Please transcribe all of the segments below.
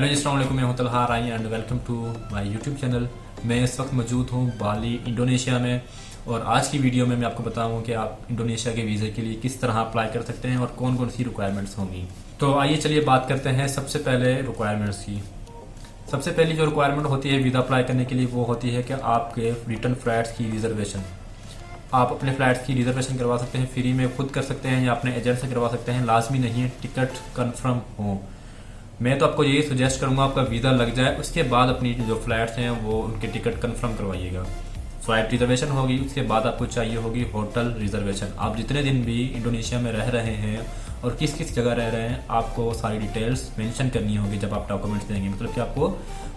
Hello जी, अस्सलाम वालेकुम, मैं हूं Talha Rai and welcome to my YouTube channel. मैं इस वक्त मौजूद हूं बाली इंडोनेशिया में और आज की वीडियो में मैं आपको बताऊं कि आप इंडोनेशिया के वीज़े के लिए किस तरह अप्लाई कर सकते हैं और कौन कौन सी रिक्वायरमेंट्स होंगी। तो आइए चलिए बात करते हैं सबसे पहले रिक्वायरमेंट्स की। सबसे पहली जो रिक्वायरमेंट होती है वीज़ा अप्लाई करने के लिए वो होती है कि आपके रिटर्न फ्लैट्स की रिजर्वेशन। आप अपने फ्लैट्स की रिजर्वेशन करवा सकते हैं, फ्री में खुद कर सकते हैं या अपने एजेंट से करवा सकते हैं। लाजमी नहीं है टिकट कन्फर्म हो। मैं तो आपको यही सजेस्ट करूंगा आपका वीज़ा लग जाए उसके बाद अपनी जो फ्लैट्स हैं वो उनके टिकट कंफर्म करवाइएगा। फ्लाइट रिजर्वेशन होगी, उसके बाद आपको चाहिए होगी होटल रिजर्वेशन। आप जितने दिन भी इंडोनेशिया में रह रहे हैं और किस किस जगह रह रहे हैं आपको सारी डिटेल्स मेंशन करनी होगी जब आप डॉक्यूमेंट्स देंगे। मतलब कि आपको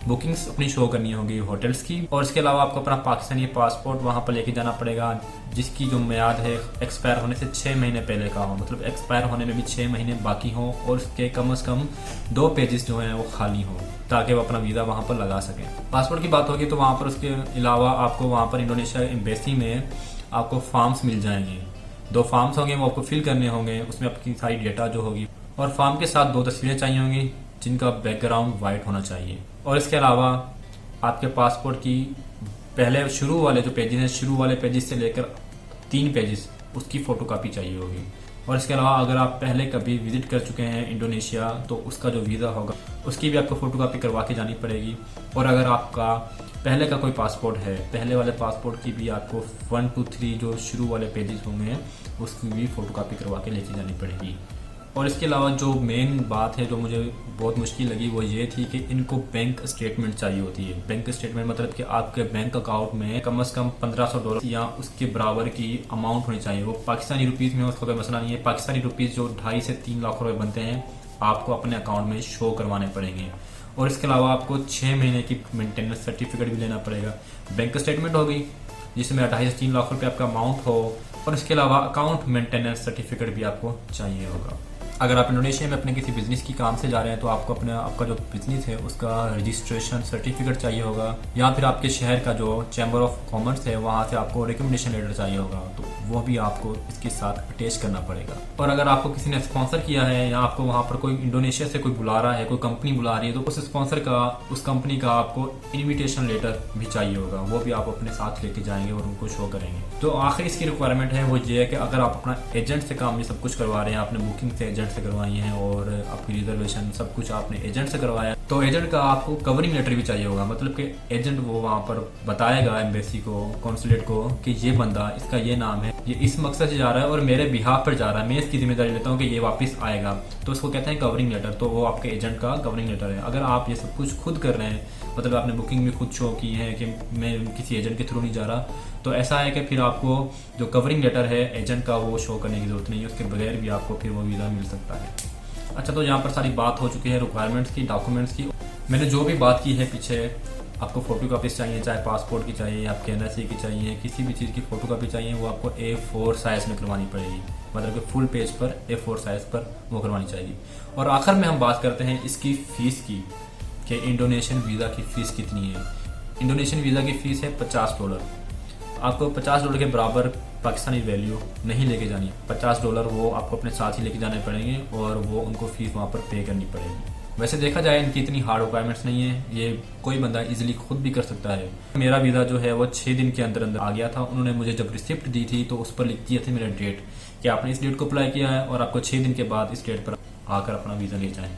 बुकिंग्स अपनी शो करनी होगी होटल्स की, और इसके अलावा आपको अपना पाकिस्तानी पासपोर्ट वहाँ पर लेके जाना पड़ेगा जिसकी जो मियाद है एक्सपायर होने से 6 महीने पहले का हो। मतलब एक्सपायर होने में भी 6 महीने बाकी हो और उसके कम से कम 2 पेजेस जो हैं वो खाली हो ताकि वो अपना वीज़ा वहाँ पर लगा सकें। पासपोर्ट की बात होगी तो वहाँ पर उसके अलावा आपको वहाँ पर इंडोनेशिया एम्बेसी में आपको फॉर्म्स मिल जाएंगे। 2 फॉर्म्स होंगे, वो आपको फिल करने होंगे, उसमें आपकी सारी डेटा जो होगी, और फॉर्म के साथ 2 तस्वीरें चाहिए होंगी जिनका बैकग्राउंड वाइट होना चाहिए। और इसके अलावा आपके पासपोर्ट की पहले शुरू वाले जो पेजेस हैं, शुरू वाले पेजेस से लेकर 3 पेजेस उसकी फ़ोटोकॉपी चाहिए होगी। और इसके अलावा अगर आप पहले कभी विजिट कर चुके हैं इंडोनेशिया तो उसका जो वीज़ा होगा उसकी भी आपको फ़ोटोकॉपी करवा के जानी पड़ेगी। और अगर आपका पहले का कोई पासपोर्ट है, पहले वाले पासपोर्ट की भी आपको 1 2 3 जो शुरू वाले पेजेस होंगे उसकी भी फ़ोटोकॉपी करवा के लेके जानी पड़ेगी। और इसके अलावा जो मेन बात है जो मुझे बहुत मुश्किल लगी वो ये थी कि इनको बैंक स्टेटमेंट चाहिए होती है। बैंक स्टेटमेंट मतलब कि आपके बैंक अकाउंट में कम से कम $1500 या उसके बराबर की अमाउंट होनी चाहिए। वो पाकिस्तानी रुपीज़ में उसका कोई मसला नहीं है। पाकिस्तानी रुपीज़ जो 2.5 से 3 लाख रुपए बनते हैं आपको अपने अकाउंट में शो करवाने पड़ेंगे। और इसके अलावा आपको 6 महीने की मेंटेनेंस सर्टिफिकेट भी लेना पड़ेगा। बैंक स्टेटमेंट होगी जिसमें 2.5 से 3 लाख रुपए आपका अमाउंट हो, और इसके अलावा अकाउंट मेंटेनेंस सर्टिफिकेट भी आपको चाहिए होगा। अगर आप इंडोनेशिया में अपने किसी बिजनेस की काम से जा रहे हैं तो आपको अपने आपका जो बिजनेस है उसका रजिस्ट्रेशन सर्टिफिकेट चाहिए होगा, या फिर आपके शहर का जो चैम्बर ऑफ कॉमर्स है वहाँ से आपको रिकमेंडेशन लेटर चाहिए होगा, तो वो भी आपको इसके साथ अटैच करना पड़ेगा। और अगर आपको किसी ने स्पॉन्सर किया है या आपको वहाँ पर कोई इंडोनेशिया से कोई बुला रहा है, कोई कंपनी बुला रही है, तो उस स्पॉन्सर का, उस कंपनी का आपको इन्विटेशन लेटर भी चाहिए होगा। वो भी आप अपने साथ लेके जाएंगे और उनको शो करेंगे। तो आखिर इसकी रिक्वायरमेंट है वो ये है कि अगर आप अपना एजेंट से काम ये सब कुछ करवा रहे हैं, आपने बुकिंग से एजेंट से करवाई है और आपकी रिजर्वेशन सब कुछ आपने एजेंट से करवाया, तो एजेंट का आपको कवरिंग लेटर भी चाहिए होगा। मतलब कि एजेंट वो वहाँ पर बताएगा एम्बेसी को, कॉन्सुलेट को कि ये बंदा, इसका ये नाम है, ये इस मकसद से जा रहा है और मेरे बिहाफ पर जा रहा है, मैं इसकी जिम्मेदारी लेता हूँ कि ये वापस आएगा, तो उसको कहते हैं कवरिंग लेटर। तो वो आपके एजेंट का कवरिंग लेटर है। अगर आप ये सब कुछ खुद कर रहे हैं, मतलब आपने बुकिंग भी खुद शो की है कि मैं किसी एजेंट के थ्रू नहीं जा रहा, तो ऐसा है कि फिर आपको जो कवरिंग लेटर है एजेंट का वो शो करने की जरूरत नहीं है, उसके बगैर भी आपको फिर वो वीज़ा मिल सकता है। अच्छा, तो यहाँ पर सारी बात हो चुकी है रिक्वायरमेंट्स की, डॉक्यूमेंट्स की। मैंने जो भी बात की है पीछे, आपको फोटोकॉपीज चाहिए, चाहे पासपोर्ट की चाहिए, आपके एनआरसी की चाहिए, किसी भी चीज़ की फोटोकॉपी चाहिए, वो आपको A4 साइज़ में करवानी पड़ेगी। मतलब कि फुल पेज पर A4 साइज़ पर वो करवानी चाहिए। और आखिर में हम बात करते हैं इसकी फ़ीस की कि इंडोनेशियन वीज़ा की फ़ीस कितनी है। इंडोनेशियन वीज़ा की फ़ीस है $50। आपको $50 के बराबर पाकिस्तानी वैल्यू नहीं लेके जानी। $50 वो आपको अपने साथ ही लेके जाने पड़ेंगे और वो उनको फीस वहाँ पर पे करनी पड़ेगी। वैसे देखा जाए इनकी इतनी हार्ड रिक्वायरमेंट्स नहीं है, ये कोई बंदा इजीली खुद भी कर सकता है। मेरा वीज़ा जो है वो 6 दिन के अंदर अंदर आ गया था। उन्होंने मुझे जब रिसिप्ट दी थी तो उस पर लिख दिया था मेरा डेट कि आपने इस डेट को अप्लाई किया है और आपको 6 दिन के बाद इस डेट पर आकर अपना वीज़ा ले जाएँ।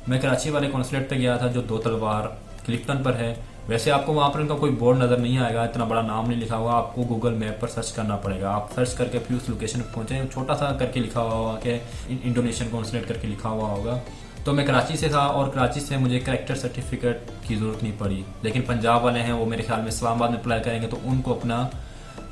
मैं कराची वाले कॉन्सुलेट पर गया था जो 2 तलवार क्लिफ्टन पर है। वैसे आपको वहाँ पर इनका कोई बोर्ड नज़र नहीं आएगा, इतना बड़ा नाम नहीं लिखा हुआ, आपको गूगल मैप पर सर्च करना पड़ेगा। आप सर्च करके फिर उस लोकेशन पर पहुँचे, छोटा सा करके लिखा हुआ होगा कि इंडोनेशियन कॉन्सुलेट करके लिखा हुआ होगा। तो मैं कराची से था और कराची से मुझे करेक्टर सर्टिफिकेट की ज़रूरत नहीं पड़ी, लेकिन पंजाब वाले हैं वो मेरे ख्याल में इस्लामाबाद में अप्लाई करेंगे तो उनको अपना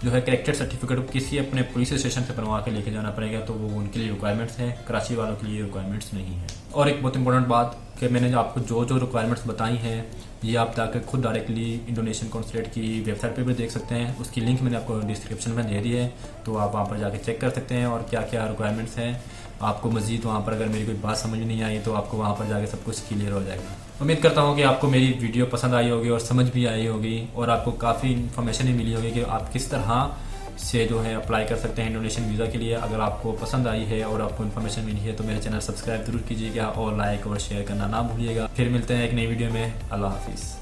जो है करेक्टर सर्टिफिकेट किसी अपने पुलिस स्टेशन से बनवा के लेके जाना पड़ेगा, तो वो उनके लिए रिक्वायरमेंट्स हैं। कराची वालों के लिए रिक्वायरमेंट्स नहीं है। और एक बहुत इंपॉर्टेंट बात कि मैंने आपको जो जो रिक्वायरमेंट्स बताई हैं ये आप जाकर खुद डायरेक्टली इंडोनेशियन कॉन्सुलेट की वेबसाइट पे भी देख सकते हैं। उसकी लिंक मैंने आपको डिस्क्रिप्शन में दे दी है, तो आप वहाँ पर जाकर चेक कर सकते हैं और क्या क्या रिक्वायरमेंट्स हैं। आपको मज़ीद वहाँ पर अगर मेरी कोई बात समझ नहीं आई तो आपको वहाँ पर जाकर सब कुछ क्लियर हो जाएगा। उम्मीद करता हूँ कि आपको मेरी वीडियो पसंद आई होगी और समझ भी आई होगी और आपको काफ़ी इन्फॉर्मेशन भी मिली होगी कि आप किस तरह से जो है अप्लाई कर सकते हैं इंडोनेशियन वीज़ा के लिए। अगर आपको पसंद आई है और आपको इन्फॉर्मेशन मिली है तो मेरे चैनल सब्सक्राइब जरूर कीजिएगा और लाइक और शेयर करना ना भूलिएगा। फिर मिलते हैं एक नई वीडियो में। अल्लाह हाफिज़।